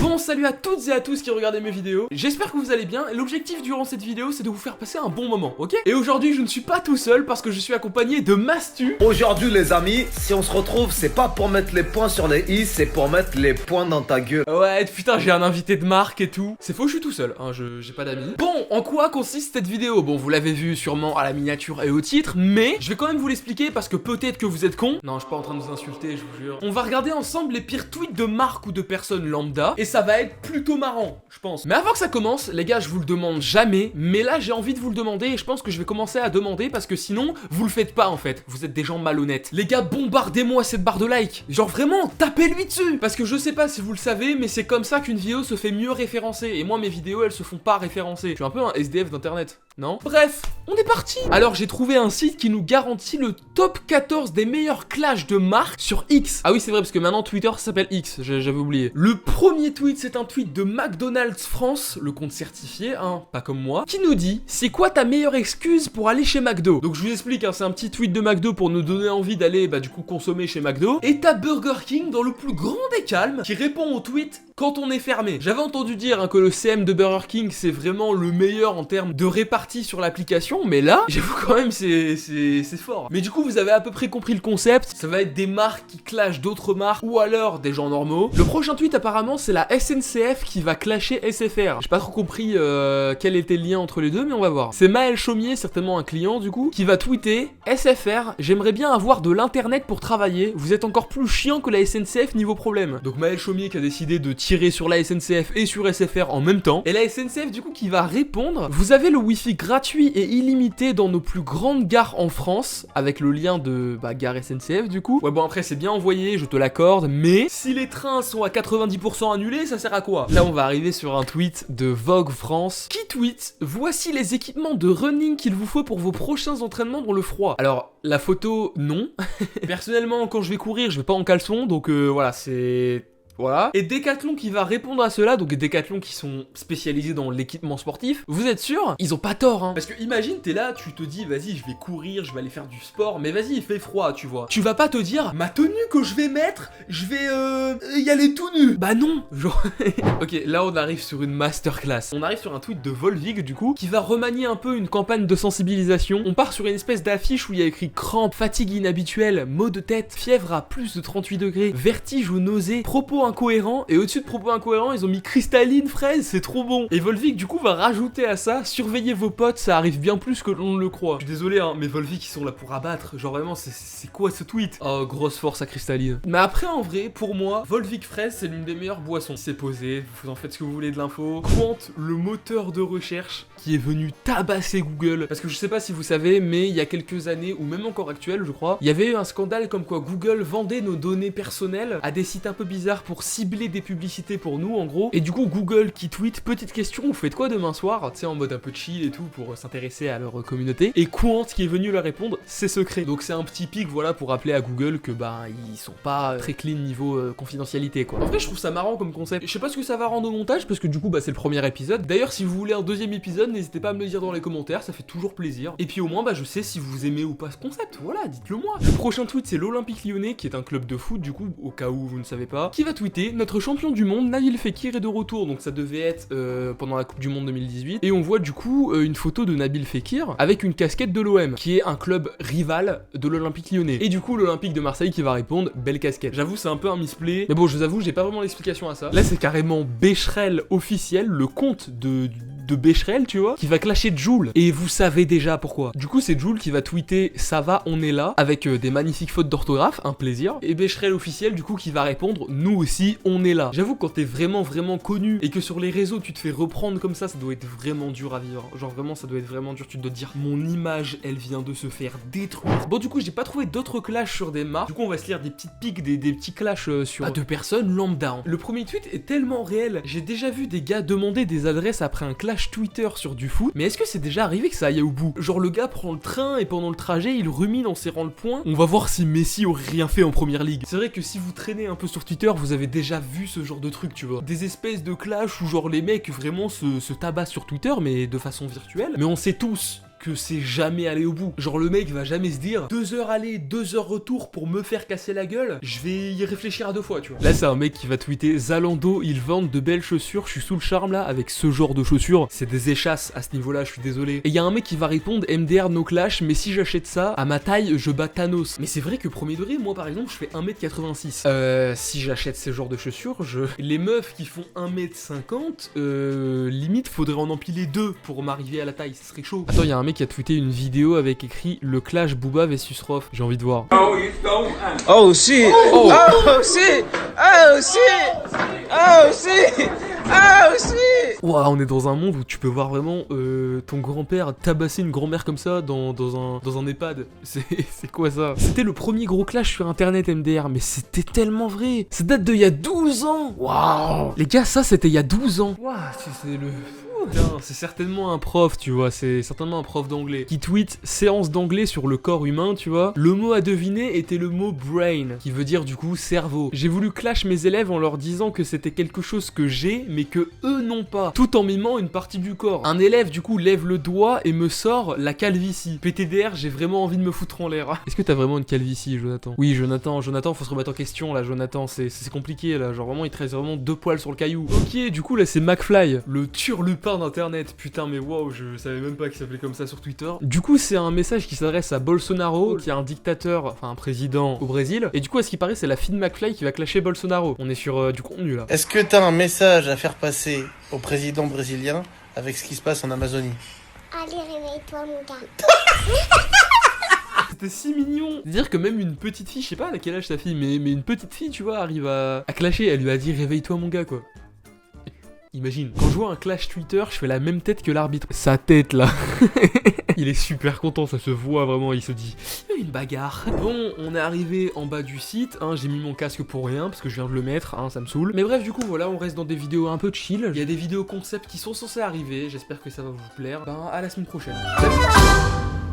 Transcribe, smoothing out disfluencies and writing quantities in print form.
Bon, salut à toutes et à tous qui regardez mes vidéos. J'espère que vous allez bien. L'objectif durant cette vidéo, c'est de vous faire passer un bon moment, ok? Et aujourd'hui, je ne suis pas tout seul parce que je suis accompagné de Mastu. Aujourd'hui, les amis, si on se retrouve, c'est pas pour mettre les points sur les i, c'est pour mettre les points dans ta gueule. Ouais, putain, j'ai un invité de marque et tout. C'est faux, je suis tout seul, hein, j'ai pas d'amis. Bon, en quoi consiste cette vidéo? Bon, vous l'avez vu sûrement à la miniature et au titre, mais je vais quand même vous l'expliquer parce que peut-être que vous êtes cons. Non, je suis pas en train de vous insulter, je vous jure. On va regarder ensemble les pires tweets de marque ou de personnes lambda et ça va être plutôt marrant, je pense. Mais avant que ça commence, les gars, je vous le demande jamais, mais là j'ai envie de vous le demander et je pense que je vais commencer à demander parce que sinon, vous le faites pas en fait. Vous êtes des gens malhonnêtes. Les gars, bombardez-moi cette barre de like. Genre vraiment, tapez-lui dessus. Parce que je sais pas si vous le savez, mais c'est comme ça qu'une vidéo se fait mieux référencer. Et moi, mes vidéos, elles se font pas référencer. Je suis un peu un SDF d'internet, non? Bref, on est parti. Alors j'ai trouvé un site qui nous garantit le top 14 des meilleurs clashs de marque sur X. Ah oui, c'est vrai parce que maintenant Twitter s'appelle X, j'avais oublié. Le premier tweet, c'est un tweet de McDonald's France, le compte certifié, hein, pas comme moi, qui nous dit: c'est quoi ta meilleure excuse pour aller chez McDo? Donc je vous explique, hein, c'est un petit tweet de McDo pour nous donner envie d'aller du coup consommer chez McDo. Et t'as Burger King dans le plus grand des calmes qui répond au tweet quand on est fermé. J'avais entendu dire, hein, que le CM de Burger King c'est vraiment le meilleur en termes de répartie sur l'application, mais là, j'avoue quand même c'est fort. Mais du coup vous avez à peu près compris le concept, ça va être des marques qui clashent d'autres marques ou alors des gens normaux. Le prochain tweet apparemment c'est la SNCF qui va clasher SFR. J'ai pas trop compris quel était le lien entre les deux, mais on va voir. C'est Maël Chaumier, certainement un client du coup, qui va tweeter: SFR, j'aimerais bien avoir de l'internet pour travailler, vous êtes encore plus chiant que la SNCF niveau problème. Donc Maël Chaumier qui a décidé de tirer sur la SNCF et sur SFR en même temps. Et la SNCF du coup qui va répondre: vous avez le wifi gratuit et illimité dans nos plus grandes gares en France, avec le lien de gare SNCF du coup. Ouais bon après c'est bien envoyé, je te l'accorde, mais si les trains sont à 90% annulés, ça sert à quoi? Là on va arriver sur un tweet de Vogue France qui tweet: voici les équipements de running qu'il vous faut pour vos prochains entraînements dans le froid. Alors la photo non. Personnellement quand je vais courir je vais pas en caleçon, donc voilà c'est... Voilà. Et Decathlon qui va répondre à cela, donc Decathlon qui sont spécialisés dans l'équipement sportif. Vous êtes sûr? Ils ont pas tort, hein. Parce que imagine, t'es là, tu te dis, vas-y, je vais courir, je vais aller faire du sport, mais vas-y, il fait froid, tu vois. Tu vas pas te dire, ma tenue que je vais mettre, je vais y aller tout nu. Bah non, genre... Ok, là on arrive sur une masterclass. On arrive sur un tweet de Volvic, du coup, qui va remanier un peu une campagne de sensibilisation. On part sur une espèce d'affiche où il y a écrit crampes, fatigue inhabituelle, maux de tête, fièvre à plus de 38 degrés, vertige ou nausée, propos incohérent, et au-dessus de propos incohérents ils ont mis cristalline fraise, c'est trop bon. Et Volvic du coup va rajouter à ça: surveillez vos potes, ça arrive bien plus que l'on le croit. Je suis désolé hein, mais Volvic ils sont là pour abattre, genre vraiment c'est quoi ce tweet? Oh grosse force à cristalline. Mais après en vrai pour moi Volvic fraise c'est l'une des meilleures boissons. C'est posé, vous en faites ce que vous voulez de l'info. Quant, le moteur de recherche qui est venu tabasser Google, parce que je sais pas si vous savez mais il y a quelques années ou même encore actuel je crois, il y avait eu un scandale comme quoi Google vendait nos données personnelles à des sites un peu bizarres pour cibler des publicités pour nous en gros. Et du coup Google qui tweet: petite question, vous faites quoi demain soir? Tu sais en mode un peu chill et tout pour s'intéresser à leur communauté. Et Quant qui est venu leur répondre: c'est secret. Donc c'est un petit pic voilà pour rappeler à Google que ils sont pas très clean niveau confidentialité quoi. En vrai je trouve ça marrant comme concept. Je sais pas ce que ça va rendre au montage parce que du coup c'est le premier épisode. D'ailleurs si vous voulez un deuxième épisode n'hésitez pas à me le dire dans les commentaires, ça fait toujours plaisir. Et puis au moins je sais si vous aimez ou pas ce concept, voilà dites-le moi. Le prochain tweet c'est l'Olympique Lyonnais qui est un club de foot du coup au cas où vous ne savez pas, qui va tweeter: notre champion du monde Nabil Fekir est de retour. Donc ça devait être pendant la Coupe du Monde 2018. Et on voit du coup une photo de Nabil Fekir avec une casquette de l'OM, qui est un club rival de l'Olympique Lyonnais. Et du coup l'Olympique de Marseille qui va répondre: belle casquette. J'avoue c'est un peu un misplay, mais bon je vous avoue j'ai pas vraiment l'explication à ça. Là c'est carrément Becherel officiel, le compte de Becherel tu vois, qui va clasher Jul. Et vous savez déjà pourquoi. Du coup c'est Jul qui va tweeter: ça va on est là, avec des magnifiques fautes d'orthographe, un plaisir. Et Becherel officiel du coup qui va répondre: nous aussi on est là. J'avoue quand t'es vraiment connu et que sur les réseaux tu te fais reprendre comme ça doit être vraiment dur à vivre. Genre vraiment ça doit être vraiment dur, tu dois te dire: mon image elle vient de se faire détruire. Bon du coup j'ai pas trouvé d'autres clashs sur des marques. Du coup on va se lire des petites piques, des petits clashs sur deux personnes lambda. Le premier tweet est tellement réel. J'ai déjà vu des gars demander des adresses après un clash Twitter sur du foot. Mais est-ce que c'est déjà arrivé que ça aille au bout? Genre le gars prend le train et pendant le trajet il rumine en serrant le poing. On va voir si Messi aurait rien fait en première ligue. C'est vrai que si vous traînez un peu sur Twitter vous avez déjà vu ce genre de truc tu vois. Des espèces de clash où genre les mecs vraiment se tabassent sur Twitter mais de façon virtuelle. Mais on sait tous que c'est jamais aller au bout. Genre le mec va jamais se dire 2 heures aller, 2 heures retour pour me faire casser la gueule, je vais y réfléchir à 2 fois, tu vois. Là c'est un mec qui va tweeter Zalando, ils vendent de belles chaussures, je suis sous le charme là avec ce genre de chaussures. C'est des échasses à ce niveau là, je suis désolé. Et il y a un mec qui va répondre MDR no clash, mais si j'achète ça, à ma taille je bats Thanos. Mais c'est vrai que premier degré, moi par exemple je fais 1m86. Si j'achète ce genre de chaussures, les meufs qui font 1m50, limite faudrait en empiler 2 pour m'arriver à la taille, ce serait chaud. Attends, il y a un mec qui a tweeté une vidéo avec écrit le clash Booba vs Rof. J'ai envie de voir. Oh shit! Oh shit! Oh shit! Oh shit! Oh shit! Ouah, on est dans un monde où tu peux voir vraiment ton grand-père tabasser une grand-mère comme ça dans un EHPAD. C'est quoi ça? C'était le premier gros clash sur internet MDR, mais c'était tellement vrai. Ça date d'il y a 12 ans. Waouh! Les gars, ça c'était il y a 12 ans. Waouh, c'est le... C'est certainement un prof, tu vois, c'est certainement un prof d'anglais qui tweet séance d'anglais sur le corps humain, tu vois. Le mot à deviner était le mot brain, qui veut dire du coup cerveau. J'ai voulu clash mes élèves en leur disant que c'était quelque chose que j'ai, mais que eux n'ont pas, tout en mimant une partie du corps. Un élève du coup lève le doigt et me sort la calvitie. PTDR, j'ai vraiment envie de me foutre en l'air. Est-ce que t'as vraiment une calvitie, Jonathan? Oui, Jonathan, faut se remettre en question là, Jonathan, c'est compliqué là, genre vraiment il te reste vraiment 2 poils sur le caillou. Ok, du coup là c'est McFly, le turlupin d'internet, putain mais wow, je savais même pas qu'il s'appelait comme ça sur Twitter. Du coup c'est un message qui s'adresse à Bolsonaro, qui est un dictateur, enfin un président au Brésil, et du coup à ce qui paraît c'est la fille de McFly qui va clasher Bolsonaro. On est sur du contenu là. Est-ce que t'as un message à faire passer au président brésilien avec ce qui se passe en Amazonie? Allez, réveille-toi, mon gars. C'était si mignon. C'est-à-dire que même une petite fille, je sais pas à quel âge sa fille, mais une petite fille, tu vois, arrive à clasher. Elle lui a dit réveille-toi mon gars quoi. Imagine, quand je vois un clash Twitter, je fais la même tête que l'arbitre. Sa tête là. Il est super content, ça se voit vraiment, il se dit une bagarre. Bon, on est arrivé en bas du site, hein, j'ai mis mon casque pour rien parce que je viens de le mettre, hein, ça me saoule. Mais bref, du coup, voilà, on reste dans des vidéos un peu chill. Il y a des vidéos concept qui sont censées arriver, j'espère que ça va vous plaire. Ben, à la semaine prochaine. Salut.